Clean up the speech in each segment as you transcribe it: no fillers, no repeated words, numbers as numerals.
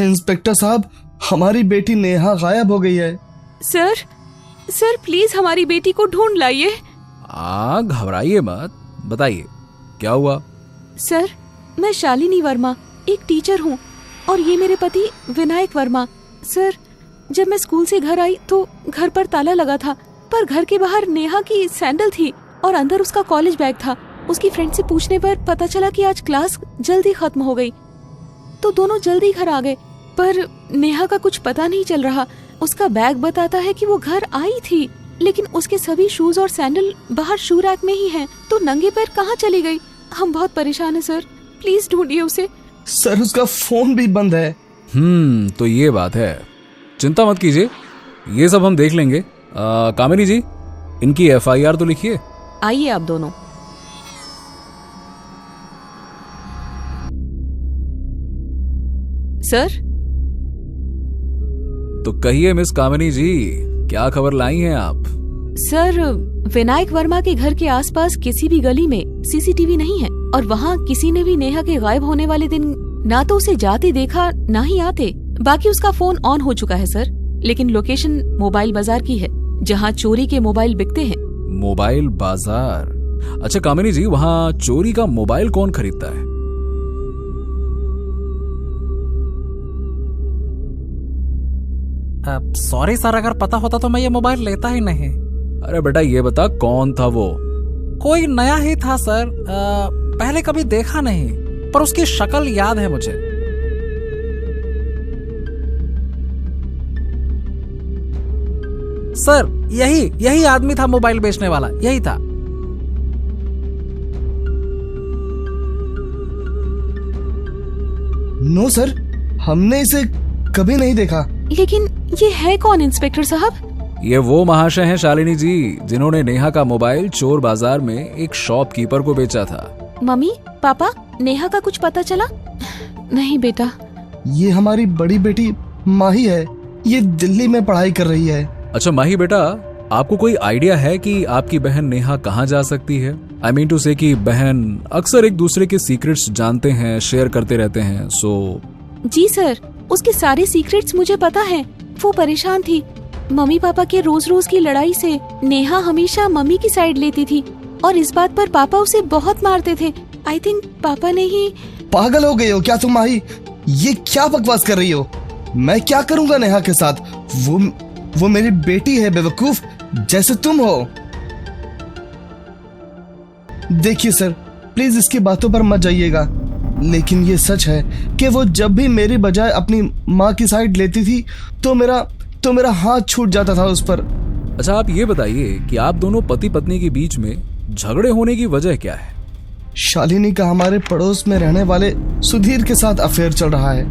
Inspector साहब, हमारी बेटी नेहा गायब हो गई है। सर प्लीज हमारी बेटी को ढूंढ लाइए। घबराइए मत, बताइए क्या हुआ। सर, मैं शालिनी वर्मा एक टीचर हूँ और ये मेरे पति विनायक वर्मा। सर, जब मैं स्कूल से घर आई तो घर पर ताला लगा था, पर घर के बाहर नेहा की सैंडल थी और अंदर उसका कॉलेज बैग था। उसकी फ्रेंड से पूछने पर पता चला कि आज क्लास जल्दी खत्म हो गई, तो दोनों जल्दी घर आ गए। पर नेहा का कुछ पता नहीं चल रहा। उसका बैग बताता है कि वो घर आई थी, लेकिन उसके सभी शूज और सैंडल बाहर शू रैक में ही हैं। तो नंगे पैर कहाँ चली गई? हम बहुत परेशान हैं सर, प्लीज ढूंढिए उसे। सर, उसका फोन भी बंद है। तो ये बात है, चिंता मत कीजिए, ये सब हम देख लेंगे। कामिनी जी, इनकी FIR तो लिखिए। आइए आप दोनों। सर, तो कहिए मिस कामिनी जी, क्या खबर लाई हैं आप? सर, विनायक वर्मा के घर के आसपास किसी भी गली में CCTV नहीं है और वहाँ किसी ने भी नेहा के गायब होने वाले दिन ना तो उसे जाते देखा ना ही आते। बाकी उसका फोन ऑन हो चुका है सर, लेकिन लोकेशन मोबाइल बाजार की है जहाँ चोरी के मोबाइल बिकते हैं। मोबाइल बाजार? अच्छा कामिनी जी, वहाँ चोरी का मोबाइल कौन खरीदता है? सॉरी सर, अगर पता होता तो मैं ये मोबाइल लेता ही नहीं। अरे बेटा ये बता, कौन था वो? कोई नया ही था सर, पहले कभी देखा नहीं, पर उसकी शक्ल याद है मुझे। सर, यही आदमी था मोबाइल बेचने वाला, यही था। नो सर, हमने इसे कभी नहीं देखा। लेकिन ये है कौन इंस्पेक्टर साहब? ये वो महाशय हैं शालिनी जी, जिन्होंने नेहा का मोबाइल चोर बाजार में एक शॉपकीपर को बेचा था। मम्मी, पापा, नेहा का कुछ पता चला? नहीं बेटा। ये हमारी बड़ी बेटी माही है, ये दिल्ली में पढ़ाई कर रही है। अच्छा माही बेटा, आपको कोई आइडिया है कि आपकी बहन नेहा कहाँ जा सकती है? आई मीन टू से कि बहन अक्सर एक दूसरे के सीक्रेट्स जानते हैं, शेयर करते रहते हैं। जी सर, उसके सारे सीक्रेट्स मुझे पता है। वो परेशान थी मम्मी पापा के रोज रोज की लड़ाई से। नेहा हमेशा मम्मी की साइड लेती थी और इस बात पर पापा उसे बहुत मारते थे। आई थिंक पापा ने ही। पागल हो गई हो क्या तुम माही? ये क्या बकवास कर रही हो? मैं क्या करूंगा नेहा के साथ? वो मेरी बेटी है बेवकूफ, जैसे तुम हो। देखिए सर, प्लीज इसकी बातों पर मत जाइएगा, लेकिन ये सच है कि वो जब भी मेरी बजाय अपनी माँ की साइड लेती थी तो मेरा हाथ छूट जाता था उस पर। अच्छा आप ये बताइए कि आप दोनों पति पत्नी के बीच में झगड़े होने की वजह क्या है? शालिनी का हमारे पड़ोस में रहने वाले सुधीर के साथ अफेयर चल रहा है।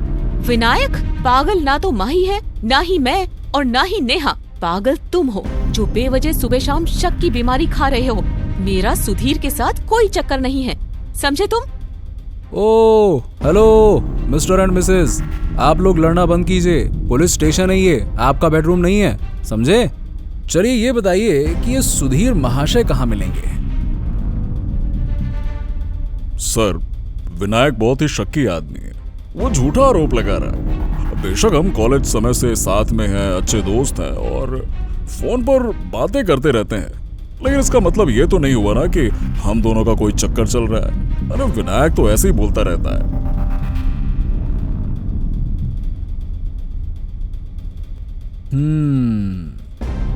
विनायक, पागल ना तो माही है, ना ही मैं और ना ही नेहा। पागल तुम हो जो बेवजह सुबह शाम शक की बीमारी खा रहे हो। मेरा सुधीर के साथ कोई चक्कर नहीं है, समझे तुम? Oh hello mister and Mrs, आप लोग लड़ना बंद कीजिए। पुलिस स्टेशन है ये, आपका बेडरूम नहीं है, समझे? चलिए ये बताइए कि ये सुधीर महाशय कहाँ मिलेंगे? सर, विनायक बहुत ही शक्की आदमी है, वो झूठा आरोप लगा रहा है। बेशक हम कॉलेज समय से साथ में हैं, अच्छे दोस्त हैं और फोन पर बातें करते रहते हैं, लेकिन इसका मतलब ये तो नहीं हुआ ना कि हम दोनों का कोई चक्कर चल रहा है। अरे विनायक तो ऐसे ही बोलता रहता है।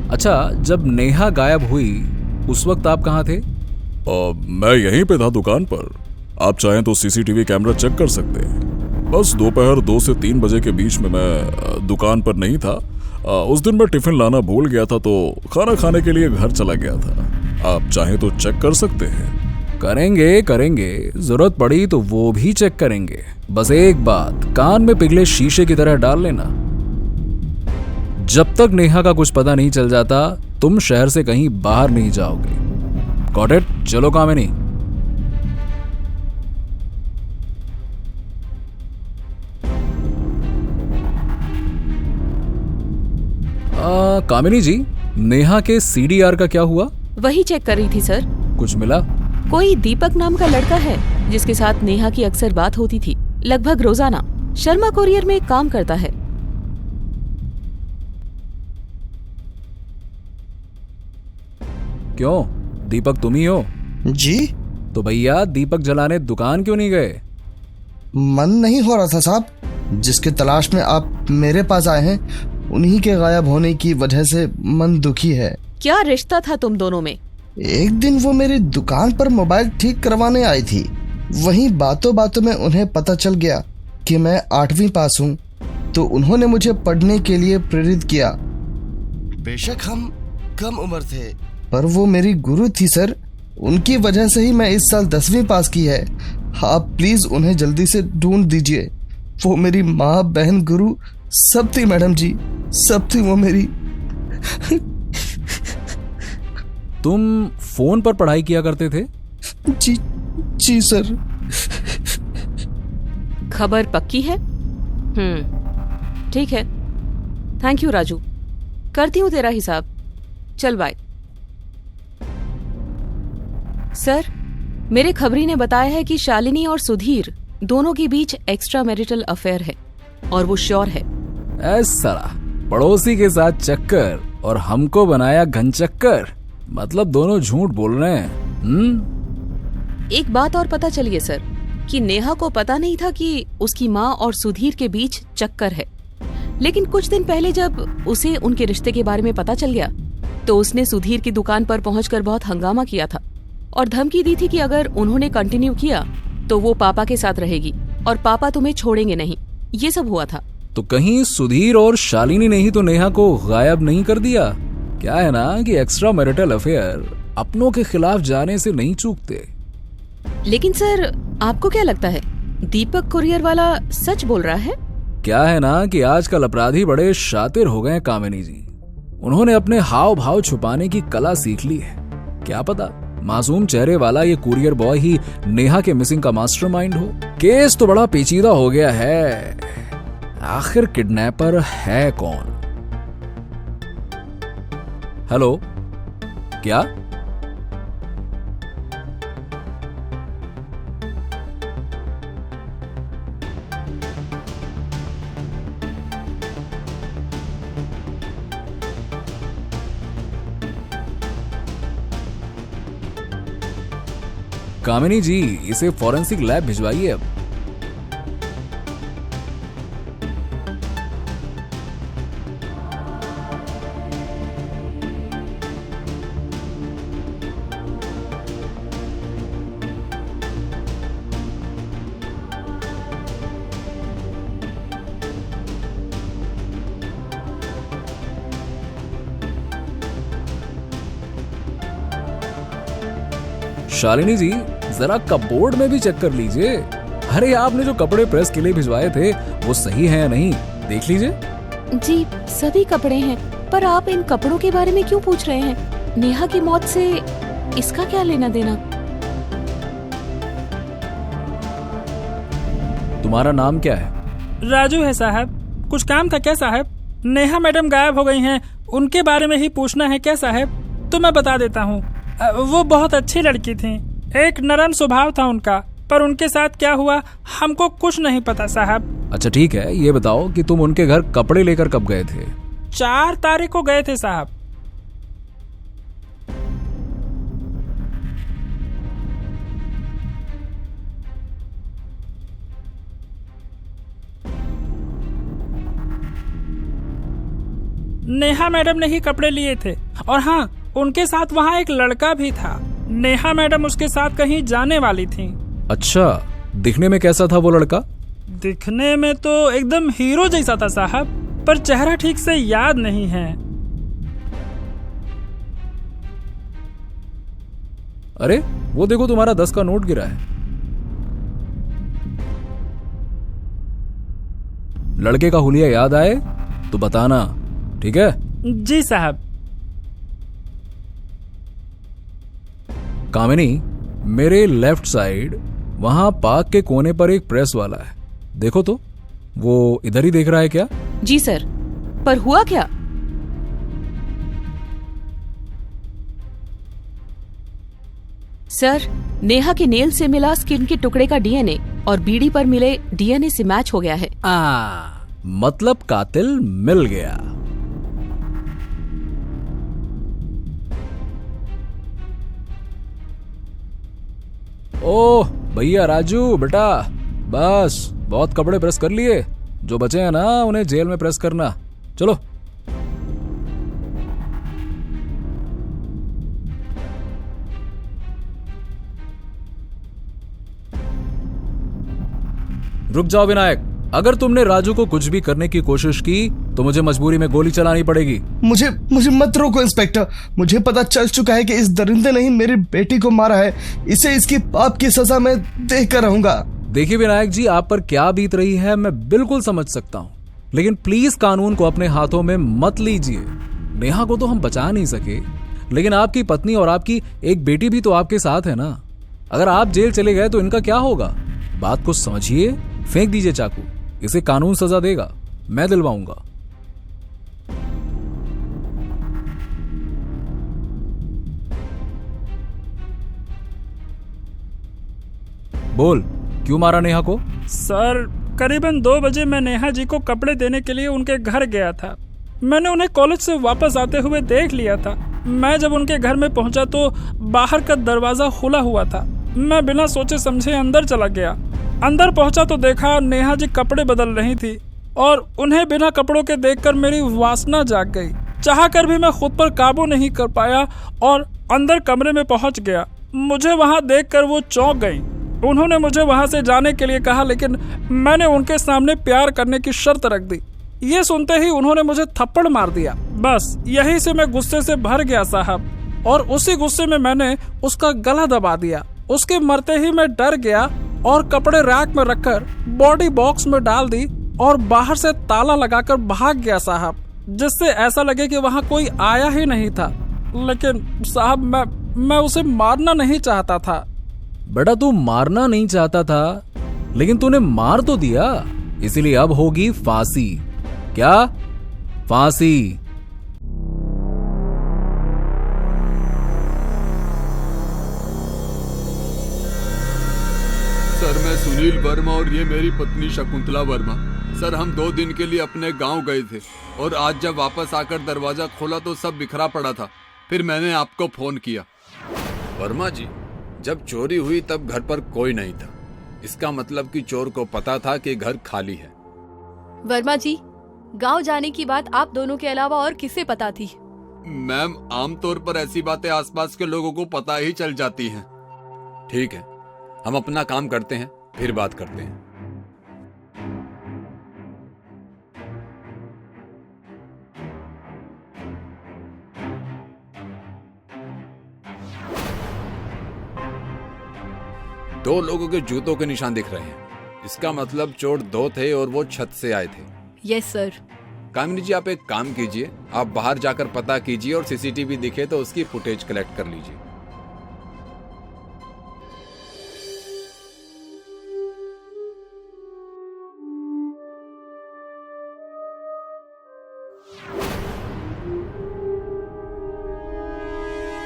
अच्छा, जब नेहा गायब हुई उस वक्त आप कहाँ थे? मैं यहीं पे था दुकान पर। आप चाहें तो CCTV कैमरा चेक कर सकते हैं। बस दोपहर 2 से 3 बजे के बीच में मैं दुकान पर नहीं था। उस दिन मैं टिफिन लाना भूल गया था तो खाना खाने के लिए घर चला गया था। आप चाहें तो चेक कर सकते हैं। करेंगे, जरूरत पड़ी तो वो भी चेक करेंगे। बस एक बात कान में पिघले शीशे की तरह डाल लेना, जब तक नेहा का कुछ पता नहीं चल जाता तुम शहर से कहीं बाहर नहीं जाओगे। Got it? चलो कामिनी। कामिनी जी, नेहा के CDR का क्या हुआ? वही चेक कर रही थी सर। कुछ मिला? कोई दीपक नाम का लड़का है जिसके साथ नेहा की अक्सर बात होती थी, लगभग रोजाना। शर्मा कुरियर में काम करता है। क्यों, दीपक तुम ही हो? जी, तो भैया दीपक जलाने दुकान क्यों नहीं गए? मन नहीं हो रहा था साहब। जिसके तलाश में आप मेरे पास आए हैं, उन्हीं के गायब होने की वजह से मन दुखी है। क्या रिश्ता था तुम दोनों में? एक दिन वो मेरी दुकान पर मोबाइल ठीक करवाने आई थी। वहीं बातों बातों में उन्हें पता चल गया कि मैं 8वीं पास हूँ, तो उन्होंने मुझे पढ़ने के लिए प्रेरित किया। बेशक हम कम उम्र थे, पर वो मेरी गुरु थी सर। उनकी वजह से ही मैं इस साल 10वीं पास की है। आप प्लीज उन्हें जल्दी से ढूंढ दीजिए। वो मेरी माँ, बहन, गुरु सब थी मैडम जी, सब थी वो मेरी। तुम फोन पर पढ़ाई किया करते थे? जी जी सर। खबर पक्की है? ठीक है। थैंक यू राजू, करती हूँ तेरा हिसाब। चल बाय। सर, मेरे खबरी ने बताया है कि शालिनी और सुधीर दोनों के बीच एक्स्ट्रा मैरिटल अफेयर है और वो श्योर है। ऐसा पड़ोसी के साथ चक्कर और हमको बनाया घनचक्कर, मतलब दोनों झूठ बोल रहे हैं। एक बात और पता चली है सर कि नेहा को पता नहीं था कि उसकी माँ और सुधीर के बीच चक्कर है, लेकिन कुछ दिन पहले जब उसे उनके रिश्ते के बारे में पता चल गया तो उसने सुधीर की दुकान पर पहुंचकर बहुत हंगामा किया था और धमकी दी थी कि अगर उन्होंने कंटिन्यू किया तो वो पापा के साथ रहेगी और पापा तुम्हें छोड़ेंगे नहीं। ये सब हुआ था। तो कहीं सुधीर और शालिनी ने ही तो नेहा को गायब नहीं कर दिया? क्या है ना कि एक्स्ट्रा मैरिटल अफेयर अपनों के खिलाफ जाने से नहीं चूकते। लेकिन सर, आपको क्या लगता है दीपक कुरियर वाला सच बोल रहा है? क्या है ना कि आजकल अपराधी बड़े शातिर हो गए हैं कामिनी जी। उन्होंने अपने हाव भाव छुपाने की कला सीख ली है। क्या पता मासूम चेहरे वाला ये कुरियर बॉय ही नेहा के मिसिंग का मास्टरमाइंड हो। केस तो बड़ा पेचीदा हो गया है। आखिर किडनैपर है कौन? हेलो, क्या? कामिनी जी, इसे फॉरेंसिक लैब भिजवाइए अब। शालिनी जी, जरा कपबोर्ड में भी चेक कर लीजिए। अरे आपने जो कपड़े प्रेस के लिए भिजवाए थे वो सही है या नहीं, देख लीजिए। जी, सभी कपड़े हैं, पर आप इन कपड़ों के बारे में क्यों पूछ रहे हैं? नेहा की मौत से इसका क्या लेना देना? तुम्हारा नाम क्या है? राजू है साहब। कुछ काम था क्या साहब? नेहा मैडम गायब हो गई हैं, उनके बारे में ही पूछना है क्या साहब? तो मैं बता देता हूँ। वो बहुत अच्छी लड़की थी, एक नरम स्वभाव था उनका, पर उनके साथ क्या हुआ हमको कुछ नहीं पता साहब। अच्छा ठीक है, ये बताओ कि तुम उनके घर कपड़े लेकर कब गए थे? 4 तारीख को गए थे साहब। नेहा मैडम ने ही कपड़े लिए थे, और हाँ, उनके साथ वहाँ एक लड़का भी था। नेहा मैडम उसके साथ कहीं जाने वाली थी। अच्छा, दिखने में कैसा था वो लड़का? दिखने में तो एकदम हीरो जैसा था साहब, पर चेहरा ठीक से याद नहीं है। अरे वो देखो, तुम्हारा 10 का नोट गिरा है। लड़के का हुलिया याद आए तो बताना, ठीक है? जी साहब। कामिनी, मेरे लेफ्ट साइड वहां पार्क के कोने पर एक प्रेस वाला है, देखो तो। वो इधर ही देख रहा है क्या? जी सर, पर हुआ क्या? सर, नेहा के नेल से मिला स्किन के टुकड़े का डीएनए और बीड़ी पर मिले डीएनए से मैच हो गया है। मतलब कातिल मिल गया। ओह भैया राजू बेटा, बस बहुत कपड़े प्रेस कर लिए, जो बचे हैं ना उन्हें जेल में प्रेस करना। चलो। रुक जाओ विनायक, अगर तुमने राजू को कुछ भी करने की कोशिश की तो मुझे मजबूरी में गोली चलानी पड़ेगी। मुझे मुझे मत रोको इंस्पेक्टर। मुझे पता चल चुका है कि इस दरिंदे ने ही मेरी बेटी को मारा है। इसे इसकी पाप की सजा मैं देख कर रहूंगा। देखिए विनायक जी, आप पर क्या बीत रही है मैं बिल्कुल समझ सकता हूँ, लेकिन प्लीज कानून को अपने हाथों में मत लीजिए। नेहा को तो हम बचा नहीं सके, लेकिन आपकी पत्नी और आपकी एक बेटी भी तो आपके साथ है ना। अगर आप जेल चले गए तो इनका क्या होगा? बात को समझिए, फेंक दीजिए चाकू, इसे कानून सजा देगा, मैं दिलवाऊंगा। बोल, क्यों मारा नेहा को? सर करीबन 2 बजे मैं नेहा जी को कपड़े देने के लिए उनके घर गया था। मैंने उन्हें कॉलेज से वापस आते हुए देख लिया था। मैं जब उनके घर में पहुंचा तो बाहर का दरवाजा खुला हुआ था। मैं बिना सोचे समझे अंदर चला गया। अंदर पहुंचा तो देखा नेहा जी कपड़े बदल रही थी और उन्हें बिना कपड़ों के देखकर मेरी वासना जाग गई। चाह कर भी मैं खुद पर काबू नहीं कर पाया और अंदर कमरे में पहुंच गया। मुझे वहां देखकर वो चौंक गई। उन्होंने मुझे वहां से जाने के लिए कहा, लेकिन मैंने उनके सामने प्यार करने की शर्त रख दी। ये सुनते ही उन्होंने मुझे थप्पड़ मार दिया। बस यहीं से मैं गुस्से से भर गया साहब, और उसी गुस्से में मैंने उसका गला दबा दिया। उसके मरते ही मैं डर गया और कपड़े रैक में रखकर बॉडी बॉक्स में डाल दी और बाहर से ताला लगाकर भाग गया साहब, जिससे ऐसा लगे कि वहां कोई आया ही नहीं था। लेकिन साहब मैं उसे मारना नहीं चाहता था। बेटा तू मारना नहीं चाहता था, लेकिन तूने मार तो दिया, इसीलिए अब होगी फांसी। क्या? फांसी। सर मैं सुनील वर्मा और ये मेरी पत्नी शकुंतला वर्मा। सर हम 2 दिन के लिए अपने गांव गए थे और आज जब वापस आकर दरवाजा खोला तो सब बिखरा पड़ा था। फिर मैंने आपको फोन किया। वर्मा जी, जब चोरी हुई तब घर पर कोई नहीं था। इसका मतलब कि चोर को पता था कि घर खाली है। वर्मा जी, गांव जाने की बात आप दोनों के अलावा और किसे पता थी? मैम आमतौर पर ऐसी बातें आसपास के लोगों को पता ही चल जाती हैं। ठीक है, हम अपना काम करते हैं, फिर बात करते हैं। दो लोगों के जूतों के निशान दिख रहे हैं। इसका मतलब चोर 2 थे और वो छत से आए थे। Yes sir. कामिनी जी, आप एक काम कीजिए, आप बाहर जाकर पता कीजिए और सीसीटीवी दिखे तो उसकी फुटेज कलेक्ट कर लीजिए।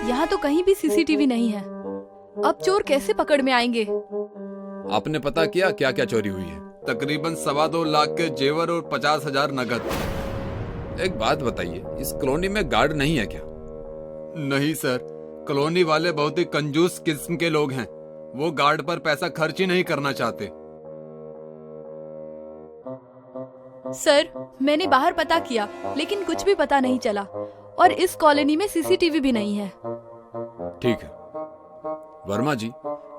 यहाँ तो कहीं भी सीसीटीवी नहीं है। अब चोर कैसे पकड़ में आएंगे? आपने पता किया क्या क्या चोरी हुई है? तकरीबन 2.25 लाख के जेवर और 50,000 नगद। एक बात बताइए, इस कॉलोनी में गार्ड नहीं है क्या? नहीं सर, कॉलोनी वाले बहुत ही कंजूस किस्म के लोग हैं। वो गार्ड पर पैसा खर्च ही नहीं करना चाहते। सर मैंने बाहर पता किया लेकिन कुछ भी पता नहीं चला, और इस कॉलोनी में सीसीटीवी भी नहीं है। ठीक है वर्मा जी,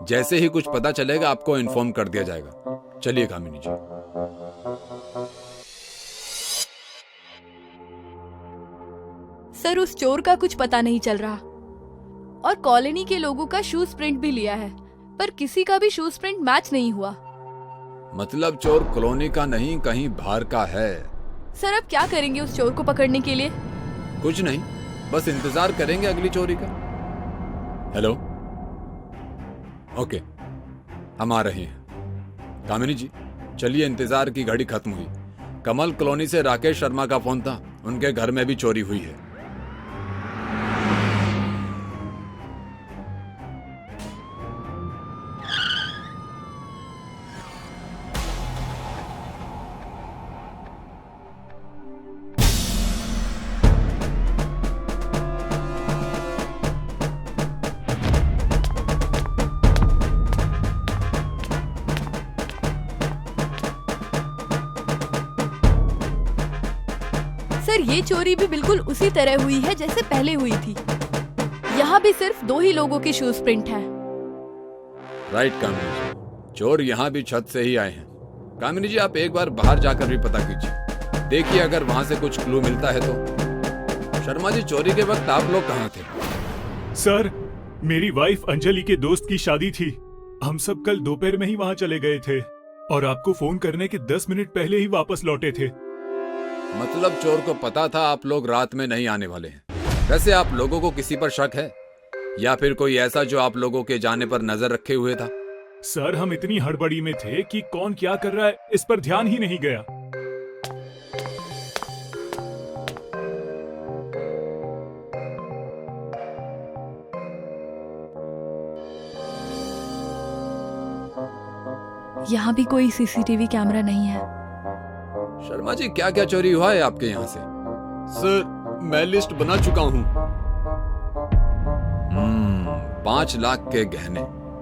जैसे ही कुछ पता चलेगा आपको इन्फॉर्म कर दिया जाएगा। चलिए कामिनी जी। सर उस चोर का कुछ पता नहीं चल रहा, और कॉलोनी के लोगों का शूज प्रिंट भी लिया है, पर किसी का भी शूज प्रिंट मैच नहीं हुआ। मतलब चोर कॉलोनी का नहीं, कहीं बाहर का है। सर अब क्या करेंगे उस चोर को पकड़ने के लिए? कुछ नहीं, बस इंतजार करेंगे अगली चोरी का। हेलो, ओके, हम आ रहे हैं। कामिनी जी चलिए, इंतजार की घड़ी खत्म हुई। कमल कॉलोनी से राकेश शर्मा का फोन था, उनके घर में भी चोरी हुई है। मगर ये चोरी भी बिल्कुल उसी तरह हुई है जैसे पहले हुई थी। यहाँ भी सिर्फ 2 ही लोगों के शूज प्रिंट हैं। राइट कामिनी जी, चोर यहाँ भी छत से ही आए हैं। कामिनी जी, आप एक बार बाहर जाकर भी पता कीजिए, देखिए अगर वहाँ से कुछ क्लू मिलता है तो। शर्मा जी, चोरी के वक्त आप लोग कहाँ थे? सर, मेरी वाइफ अंजलि के दोस्त की शादी थी। हम सब कल दोपहर में ही वहाँ चले गए थे और आपको फोन करने के 10 मिनट पहले ही वापस लौटे थे। मतलब चोर को पता था आप लोग रात में नहीं आने वाले हैं। वैसे आप लोगों को किसी पर शक है या फिर कोई ऐसा जो आप लोगों के जाने पर नजर रखे हुए था? सर, हम इतनी हड़बड़ी में थे कि कौन क्या कर रहा है इस पर ध्यान ही नहीं गया। यहाँ भी कोई सीसीटीवी कैमरा नहीं है। शर्मा जी, क्या क्या चोरी हुआ है आपके यहाँ से? सर, मैं लिस्ट बना चुका हूँ। 5 लाख के गहने,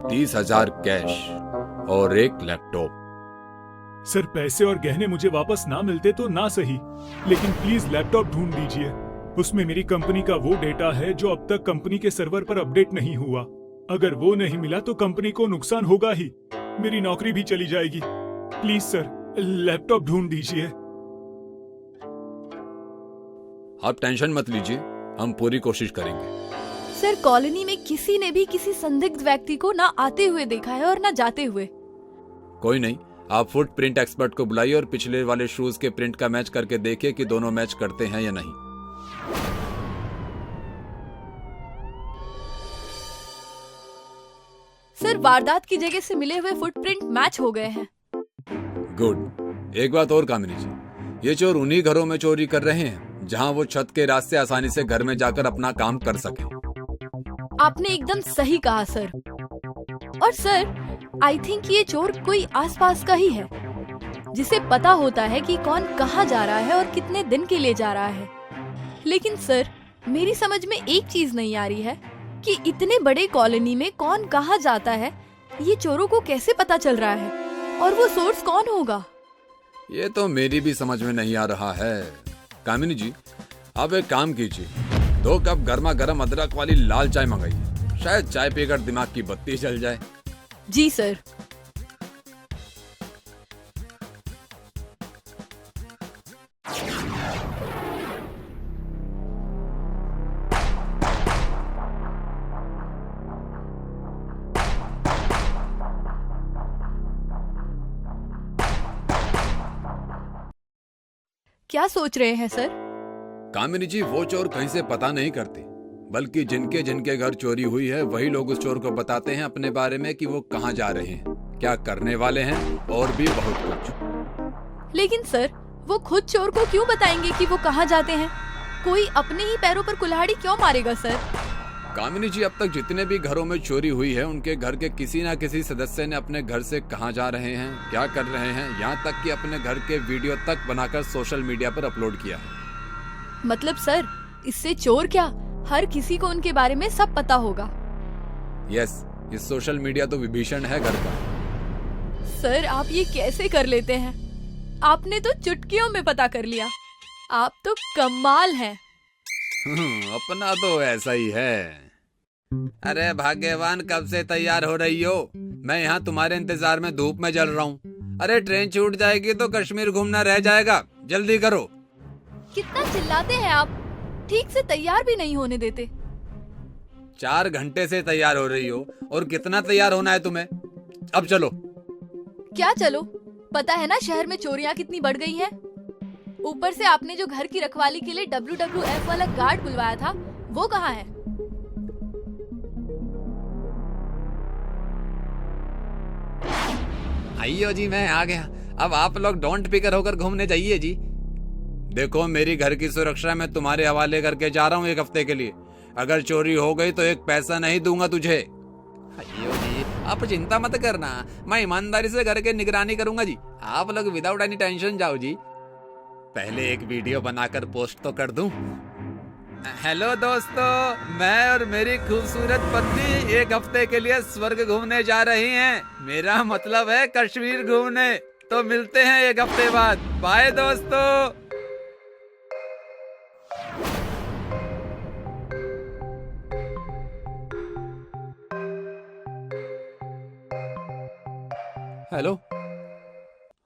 30,000 कैश और एक लैपटॉप। सर, पैसे और गहने मुझे वापस ना मिलते तो ना सही, लेकिन प्लीज लैपटॉप ढूंढ दीजिए। उसमें मेरी कंपनी का वो डेटा है जो अब तक कंपनी के सर्वर पर अपडेट नहीं हुआ। अगर वो नहीं मिला तो कंपनी को नुकसान होगा ही, मेरी नौकरी भी चली जाएगी। प्लीज सर, लैपटॉप ढूंढ दीजिए। आप टेंशन मत लीजिए, हम पूरी कोशिश करेंगे। सर, कॉलोनी में किसी ने भी किसी संदिग्ध व्यक्ति को ना आते हुए देखा है और ना जाते हुए। कोई नहीं, आप फुट प्रिंट एक्सपर्ट को बुलाइए और पिछले वाले शूज के प्रिंट का मैच करके देखिए कि दोनों मैच करते हैं या नहीं। सर, वारदात की जगह से मिले हुए फुटप्रिंट मैच हो गए हैं। गुड। एक बात और कामिनी जी, ये चोर उन्हीं घरों में चोरी कर रहे हैं जहां वो छत के रास्ते आसानी से घर में जाकर अपना काम कर सके। आपने एकदम सही कहा सर। और सर, आई थिंक ये चोर कोई आसपास का ही है, जिसे पता होता है कि कौन कहाँ जा रहा है और कितने दिन के लिए जा रहा है। लेकिन सर, मेरी समझ में एक चीज नहीं आ रही है कि इतने बड़े कॉलोनी में कौन कहाँ जाता है, ये चोरों को कैसे पता चल रहा है, और वो सोर्स कौन होगा? ये तो मेरी भी समझ में नहीं आ रहा है। कामिनी जी, आप एक काम कीजिए, 2 कप गर्मा गर्म अदरक वाली लाल चाय मंगाइए, शायद चाय पीकर दिमाग की बत्ती जल जाए। जी सर। क्या सोच रहे हैं सर? कामिनी जी, वो चोर कहीं से पता नहीं करते, बल्कि जिनके जिनके घर चोरी हुई है वही लोग उस चोर को बताते हैं अपने बारे में कि वो कहाँ जा रहे हैं, क्या करने वाले हैं और भी बहुत कुछ। लेकिन सर, वो खुद चोर को क्यों बताएंगे कि वो कहाँ जाते हैं? कोई अपने ही पैरों पर कुल्हाड़ी क्यों मारेगा सर? कामिनी जी, अब तक जितने भी घरों में चोरी हुई है उनके घर के किसी न किसी सदस्य ने अपने घर से कहाँ जा रहे हैं, क्या कर रहे हैं, यहाँ तक कि अपने घर के वीडियो तक बनाकर सोशल मीडिया पर अपलोड किया है। मतलब सर, इससे चोर क्या, हर किसी को उनके बारे में सब पता होगा। यस, ये सोशल मीडिया तो विभीषण है घर का। सर, आप ये कैसे कर लेते हैं? आपने तो चुटकियों में पता कर लिया। आप तो कमाल हैं। अपना तो ऐसा ही है। अरे भाग्यवान, कब से तैयार हो रही हो? मैं यहाँ तुम्हारे इंतजार में धूप में जल रहा हूँ। अरे ट्रेन छूट जाएगी तो कश्मीर घूमना रह जाएगा, जल्दी करो। कितना चिल्लाते हैं आप, ठीक से तैयार भी नहीं होने देते। 4 घंटे से तैयार हो रही हो और कितना तैयार होना है तुम्हें? अब चलो। क्या चलो? पता है ना शहर में चोरियां कितनी बढ़ गई हैं। ऊपर से आपने जो घर की रखवाली के लिए WWF वाला गार्ड बुलवाया था, वो कहाँ है? आइयो जी, मैं आ गया। अब आप लोग डोंट पिकर होकर घूमने जाइए जी। देखो, मेरी घर की सुरक्षा मैं तुम्हारे हवाले करके जा रहा हूँ 1 हफ्ते के लिए। अगर चोरी हो गई तो 1 पैसा नहीं दूंगा तुझे। आइयो जी, आप चिंता मत करना, मैं ईमानदारी से घर के निगरानी करूंगा जी। आप लोग विदाउट एनी टेंशन जाओ जी। पहले एक वीडियो बनाकर पोस्ट तो कर दूं। हेलो दोस्तों, मैं और मेरी खूबसूरत पत्नी 1 हफ्ते के लिए स्वर्ग घूमने जा रही हैं। मेरा मतलब है कश्मीर घूमने। तो मिलते हैं 1 हफ्ते बाद। बाय दोस्तों। Hello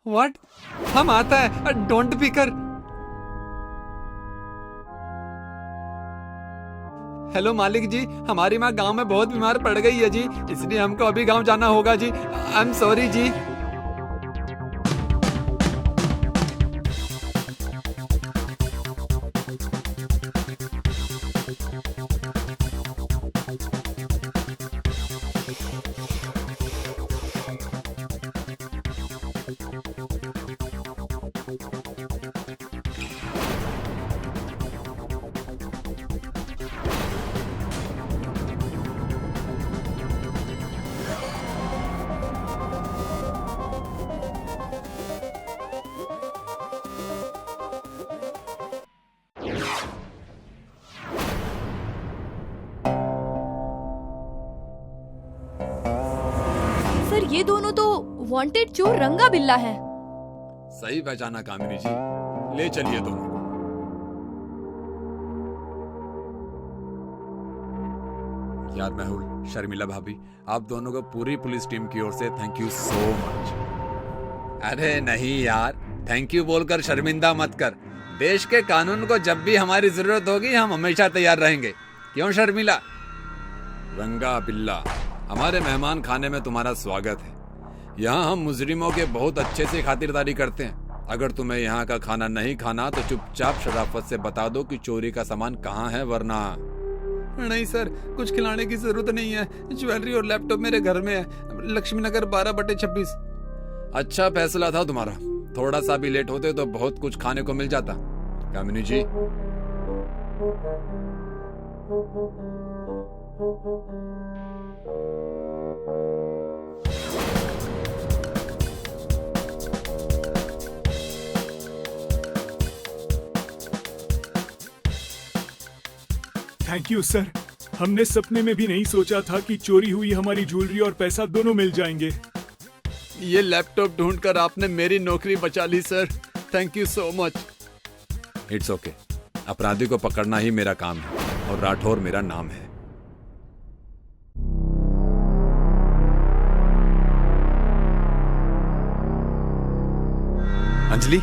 what? हम आता है, डोंट पिकर। हेलो मालिक जी, हमारी माँ गांव में बहुत बीमार पड़ गई है जी, इसलिए हमको अभी गांव जाना होगा जी। आई एम सॉरी जी। सर ये दोनों तो वांटेड चोर रंगा बिल्ला है। सही पहचाना कामिनी जी, ले चलिए दोनों को। यार मेहुल, शर्मिला भाभी, आप दोनों को पूरी पुलिस टीम की ओर से थैंक यू सो मच। अरे नहीं यार, थैंक यू बोलकर शर्मिंदा मत कर। देश के कानून को जब भी हमारी जरूरत होगी हम हमेशा तैयार रहेंगे। क्यों शर्मिला? रंगा बिल्ला, हमारे मेहमान खाने में तुम्हारा स्वागत है। यहाँ हम मुजरिमों के बहुत अच्छे से खातिरदारी करते हैं। अगर तुम्हें यहाँ का खाना नहीं खाना तो चुपचाप शराफत से बता दो कि चोरी का सामान कहाँ है, वरना। नहीं सर, कुछ खिलाने की जरूरत नहीं है। ज्वेलरी और लैपटॉप मेरे घर में है, लक्ष्मी नगर 12/26। अच्छा फैसला था तुम्हारा। थोड़ा सा भी लेट होते तो बहुत कुछ खाने को मिल जाता। कामिनी जी, थैंक यू सर। हमने सपने में भी नहीं सोचा था कि चोरी हुई हमारी ज्वेलरी और पैसा दोनों मिल जाएंगे। ये लैपटॉप ढूंढकर आपने मेरी नौकरी बचा ली sir. Thank you so much. It's okay. अपराधी को पकड़ना ही मेरा काम है और राठौर मेरा नाम है। अंजलि,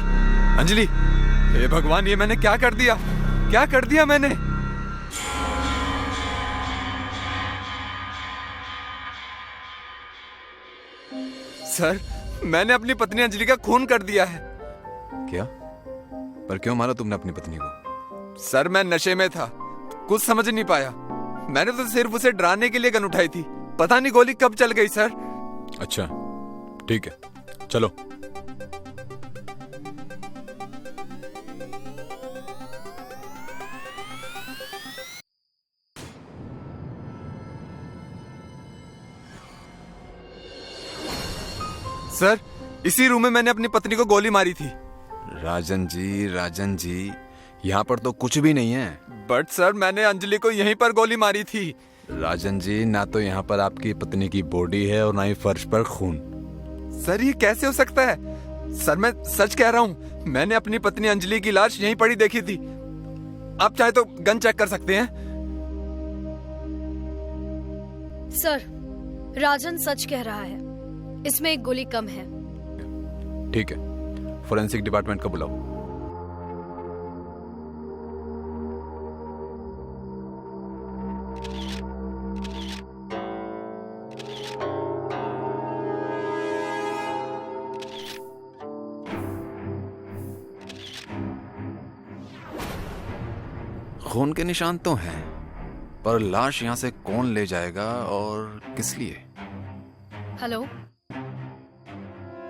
अंजलि, हे भगवान, ये मैंने क्या कर दिया? क्या कर दिया मैंने? सर, मैंने अपनी पत्नी अंजलि का खून कर दिया है। क्या? पर क्यों मारा तुमने अपनी पत्नी को? सर, मैं नशे में था, कुछ समझ नहीं पाया। मैंने तो सिर्फ उसे डराने के लिए गन उठाई थी। पता नहीं गोली कब चल गई सर। अच्छा, ठीक है, चलो। सर, इसी रूम में मैंने अपनी पत्नी को गोली मारी थी। राजन जी, यहाँ पर तो कुछ भी नहीं है। बट सर, मैंने अंजलि को यहीं पर गोली मारी थी। राजन जी, ना तो यहाँ पर आपकी पत्नी की बॉडी है और ना ही फर्श पर खून। सर, ये कैसे हो सकता है? सर, मैं सच कह रहा हूँ, मैंने अपनी पत्नी अंजलि की लाश यहीं पड़ी देखी थी। आप चाहे तो गन चेक कर सकते हैं। सर, राजन सच कह रहा है, इसमें एक गोली कम है। ठीक है, फोरेंसिक डिपार्टमेंट को बुलाओ। खून के निशान तो हैं, पर लाश यहां से कौन ले जाएगा और किस लिए? हेलो,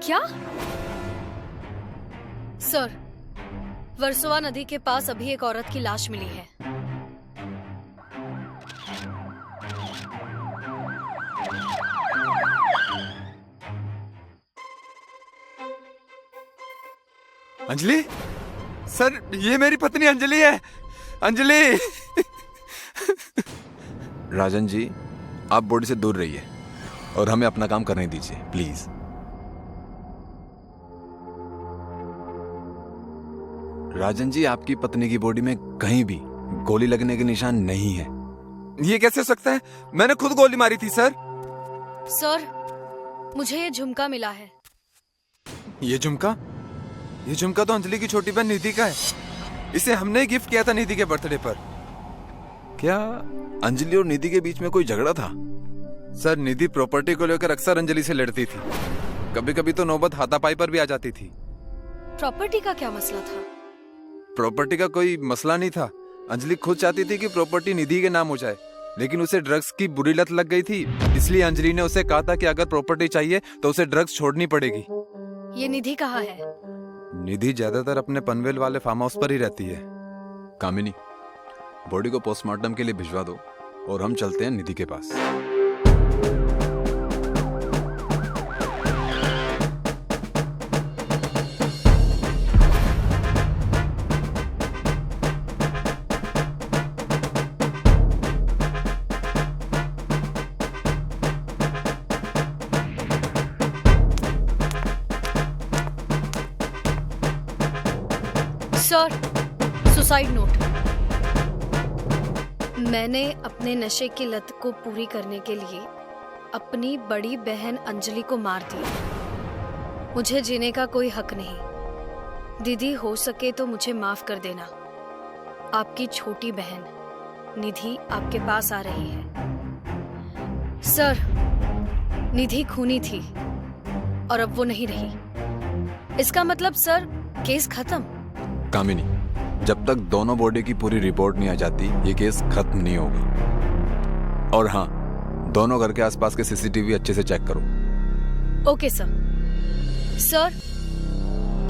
क्या? सर, वर्सोवा नदी के पास अभी एक औरत की लाश मिली है। अंजलि? सर, ये मेरी पत्नी अंजलि है। अंजलि! राजन जी, आप बॉडी से दूर रहिए और हमें अपना काम करने दीजिए, प्लीज। राजन जी, आपकी पत्नी की बॉडी में कहीं भी गोली लगने के निशान नहीं है। ये कैसे हो सकता है? मैंने खुद गोली मारी थी सर। सर, मुझे ये झुमका मिला है। ये झुमका तो अंजलि की छोटी बहन निधि का है। इसे हमने ही गिफ्ट किया था निधि के बर्थडे पर। क्या अंजलि और निधि के बीच में कोई झगड़ा था? सर, निधि प्रॉपर्टी को लेकर अक्सर अंजलि से लड़ती थी। कभी कभी तो नौबत हाथापाई पर भी आ जाती थी। प्रॉपर्टी का क्या मसला था? प्रॉपर्टी का कोई मसला नहीं था। अंजलि खुद चाहती थी कि प्रॉपर्टी निधि के नाम हो जाए, लेकिन उसे ड्रग्स की बुरी लत लग गई थी। इसलिए अंजलि ने उसे कहा था कि अगर प्रॉपर्टी चाहिए तो उसे ड्रग्स छोड़नी पड़ेगी। ये निधि कहाँ है? निधि ज्यादातर अपने पनवेल वाले फार्म हाउस पर ही रहती है। कामिनी, बॉडी को पोस्टमार्टम के लिए भिजवा दो और हम चलते हैं निधि के पास। Sir, suicide note. मैंने अपने नशे की लत को पूरी करने के लिए अपनी बड़ी बहन अंजलि को मार दिया। मुझे जीने का कोई हक नहीं। दीदी, हो सके तो मुझे माफ कर देना। आपकी छोटी बहन निधि आपके पास आ रही है। सर, निधि खूनी थी और अब वो नहीं रही। इसका मतलब सर, केस खत्म। कामिनी, जब तक दोनों बॉडी की पूरी रिपोर्ट नहीं आ जाती ये केस खत्म नहीं होगा। और हाँ, दोनों घर के आसपास के सीसीटीवी अच्छे से चेक करो। Okay sir. सर,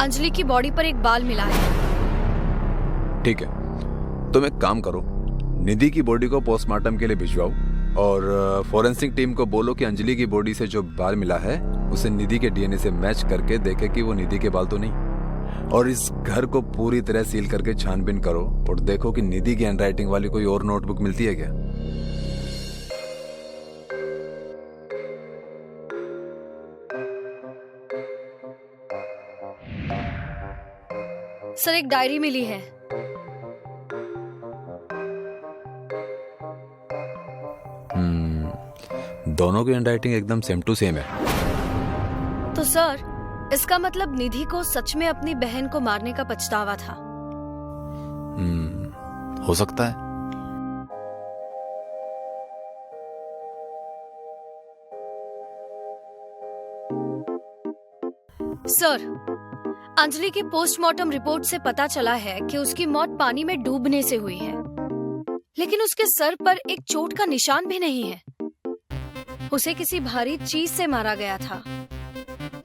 अंजलि की बॉडी पर एक बाल मिला है। ठीक है, तुम एक काम करो, निधि की बॉडी को पोस्टमार्टम के लिए भिजवाओ और फॉरेंसिक टीम को बोलो कि अंजलि की बॉडी से जो बाल मिला है उसे निधि के डीएनए से मैच करके देखे कि वो निधि के बाल तो नहीं। और इस घर को पूरी तरह सील करके छानबीन करो और देखो कि निधि की हैंडराइटिंग वाली कोई और नोटबुक मिलती है क्या। सर, एक डायरी मिली है। दोनों की हैंडराइटिंग एकदम सेम टू सेम है। तो सर, इसका मतलब निधि को सच में अपनी बहन को मारने का पछतावा था। हो सकता है। सर, अंजलि की पोस्टमार्टम रिपोर्ट से पता चला है कि उसकी मौत पानी में डूबने से हुई है, लेकिन उसके सर पर एक चोट का निशान भी नहीं है। उसे किसी भारी चीज से मारा गया था,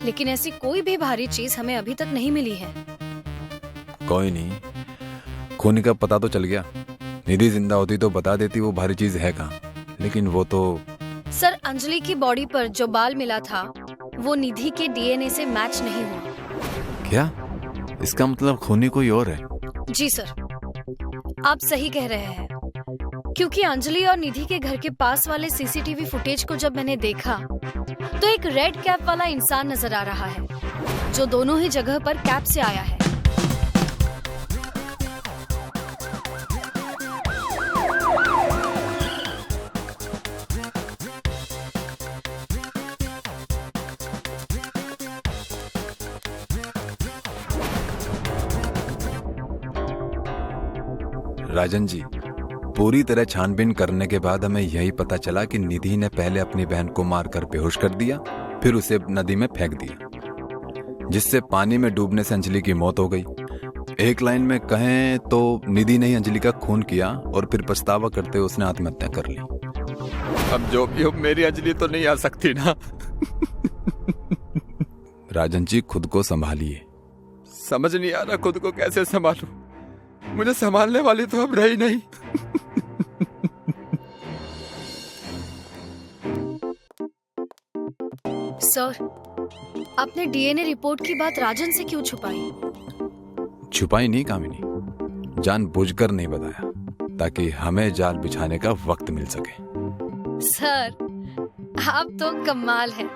लेकिन ऐसी कोई भी भारी चीज हमें अभी तक नहीं मिली है। कोई नहीं, खूनी का पता तो चल गया। निधि जिंदा होती तो बता देती वो भारी चीज है कहाँ, लेकिन वो तो। सर, अंजलि की बॉडी पर जो बाल मिला था वो निधि के डीएनए से मैच नहीं हुआ। क्या? इसका मतलब खूनी कोई और है? जी सर, आप सही कह रहे हैं, क्योंकि अंजलि और निधि के घर के पास वाले सीसीटीवी फुटेज को जब मैंने देखा तो एक रेड कैप वाला इंसान नजर आ रहा है जो दोनों ही जगह पर कैप से आया है। राजन जी, पूरी तरह छानबीन करने के बाद हमें यही पता चला कि निधि ने पहले अपनी बहन को मारकर बेहोश कर दिया, फिर उसे नदी में फेंक दिया, जिससे पानी में डूबने से अंजलि की मौत हो गई। एक लाइन में कहें तो निधि ने ही अंजलि का खून किया और फिर पछतावा करते हुए उसने आत्महत्या कर ली। अब जो भी हो, मेरी अंजलि तो नहीं आ सकती ना। राजन जी, खुद को संभालिए। समझ नहीं आ रहा खुद को कैसे संभालूं। मुझे संभालने वाली तो अब रही नहीं। सर, आपने डीएनए रिपोर्ट की बात राजन से क्यों छुपाई? छुपाई नहीं कामिनी, जानबूझकर नहीं बताया ताकि हमें जाल बिछाने का वक्त मिल सके। सर, आप तो कमाल हैं।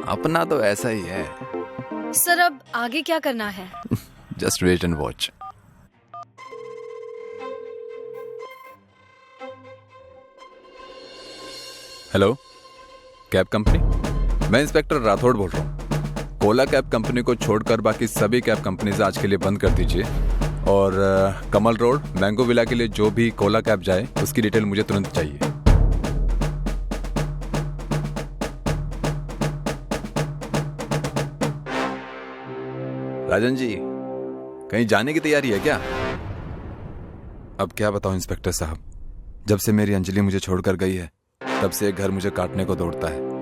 अपना तो ऐसा ही है। सर, अब आगे क्या करना है? Just wait and watch. Hello, cab company, मैं इंस्पेक्टर राठौड़ बोल रहा हूँ। कोला कैब कंपनी को छोड़कर बाकी सभी कैब कंपनीज आज के लिए बंद कर दीजिए और कमल रोड मैंगो विला के लिए जो भी कोला कैब जाए उसकी डिटेल मुझे तुरंत चाहिए। राजन जी, कहीं जाने की तैयारी है क्या? अब क्या बताऊं इंस्पेक्टर साहब, जब से मेरी अंजलि मुझे छोड़कर गई है तब से घर मुझे काटने को दौड़ता है।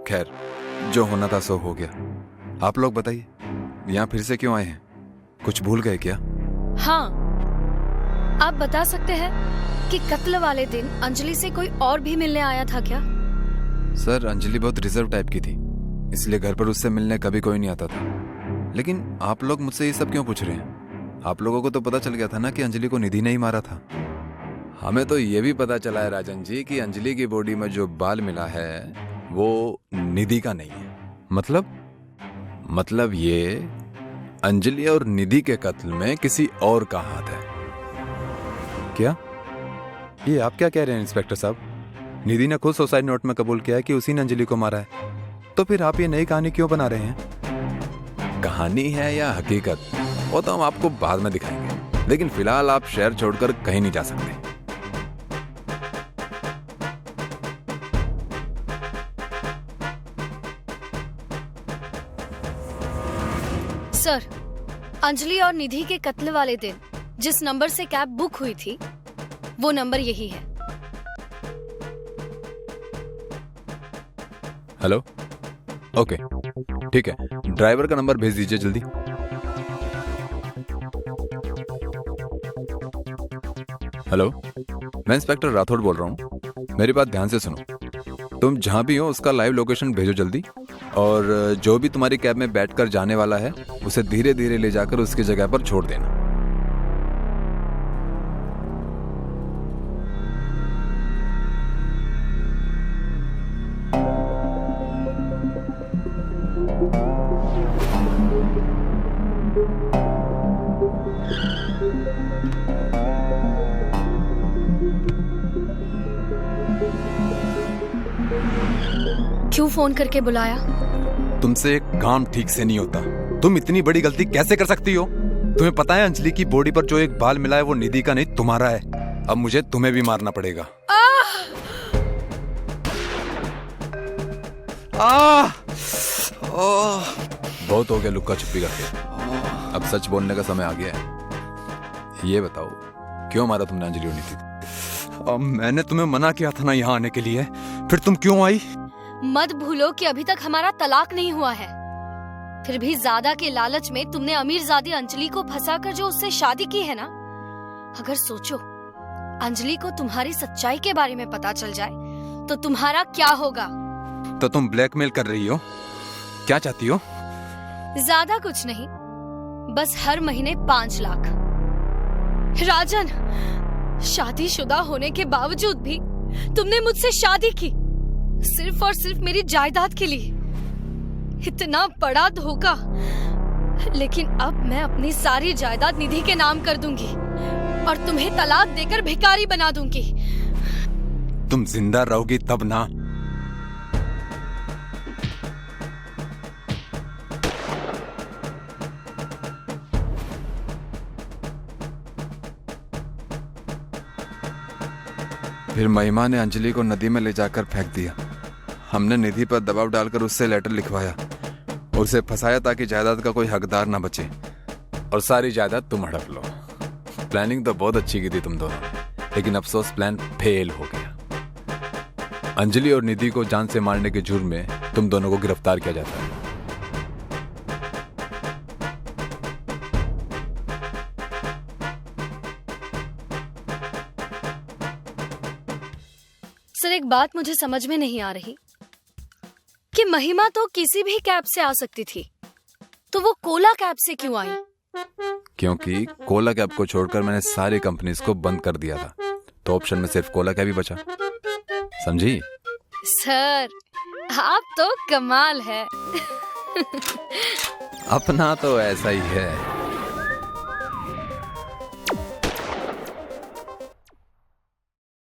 खैर, जो होना था सो हो गया। आप लोग बताइए, यहाँ फिर से क्यों आए हैं? कुछ भूल गए क्या? हाँ, आप बता सकते हैं कि कत्ल वाले दिन अंजलि से कोई और भी मिलने आया था क्या? सर, अंजलि बहुत रिजर्व टाइप की थी, इसलिए घर पर उससे मिलने कभी कोई नहीं आता था। लेकिन आप लोग मुझसे ये सब क्यों पूछ रहे हैं? आप लोगों को तो पता चल गया था ना कि अंजलि को निधि ने ही मारा था। हमें तो ये भी पता चला है राजन जी कि अंजलि की बॉडी में जो बाल मिला है वो निधि का नहीं है। मतलब ये अंजलि और निधि के कत्ल में किसी और का हाथ है क्या? ये आप क्या कह रहे हैं इंस्पेक्टर साहब? निधि ने खुद सुसाइड नोट में कबूल किया है कि उसी ने अंजलि को मारा है, तो फिर आप ये नई कहानी क्यों बना रहे हैं? कहानी है या हकीकत, वो तो हम आपको बाद में दिखाएंगे, लेकिन फिलहाल आप शहर छोड़कर कहीं नहीं जा सकते। सर, अंजलि और निधि के कत्ल वाले दिन जिस नंबर से कैब बुक हुई थी वो नंबर यही है। हेलो, ओके, ठीक है, ड्राइवर का नंबर भेज दीजिए जल्दी। हेलो, मैं इंस्पेक्टर राठौड़ बोल रहा हूँ। मेरी बात ध्यान से सुनो। तुम जहां भी हो उसका लाइव लोकेशन भेजो जल्दी, और जो भी तुम्हारी कैब में बैठकर जाने वाला है उसे धीरे धीरे ले जाकर उसकी जगह पर छोड़ देना। क्यों फोन करके बुलाया? तुमसे एक काम ठीक से नहीं होता। तुम इतनी बड़ी गलती कैसे कर सकती हो? तुम्हें पता है अंजलि की बॉडी पर जो एक बाल मिला है वो निधि का नहीं तुम्हारा है। अब मुझे तुम्हें भी मारना पड़ेगा। बहुत हो गया लुक्का छुपी करके, अब सच बोलने का समय आ गया है। ये बताओ, क्यों मारा तुमने अंजलि और निधि को? मैंने तुम्हें मना किया था ना यहाँ आने के लिए, फिर तुम क्यों आई? मत भूलो कि अभी तक हमारा तलाक नहीं हुआ है। फिर भी ज्यादा के लालच में तुमने अमीरजादी अंजलि को फंसाकर जो उससे शादी की है ना, अगर सोचो अंजलि को तुम्हारी सच्चाई के बारे में पता चल जाए तो तुम्हारा क्या होगा? तो तुम ब्लैकमेल कर रही हो? क्या चाहती हो? ज्यादा कुछ नहीं, बस हर महीने 5 लाख। राजन, शादीशुदा होने के बावजूद भी तुमने मुझसे शादी की सिर्फ और सिर्फ मेरी जायदाद के लिए। इतना बड़ा धोखा। लेकिन अब मैं अपनी सारी जायदाद निधि के नाम कर दूंगी और तुम्हें तलाक देकर भिखारी बना दूंगी। तुम जिंदा रहोगी तब ना। फिर महिमा ने अंजलि को नदी में ले जाकर फेंक दिया। हमने निधि पर दबाव डालकर उससे लेटर लिखवाया, उसे फंसाया ताकि जायदाद का कोई हकदार ना बचे, और सारी जायदाद तुम हड़प लो। प्लानिंग तो बहुत अच्छी की थी तुम दोनों, लेकिन अफसोस प्लान फेल हो गया। अंजलि और निधि को जान से मारने के जुर्म में तुम दोनों को गिरफ्तार किया जाता है। सर, एक बात मुझे समझ में नहीं आ रही कि महिमा तो किसी भी कैब से आ सकती थी, तो वो कोला कैब से क्यों आई? क्योंकि कोला कैब को छोड़कर मैंने सारी कंपनीज को बंद कर दिया था, तो ऑप्शन में सिर्फ कोला कैब ही बचा। समझी? सर, आप तो कमाल है। अपना तो ऐसा ही है।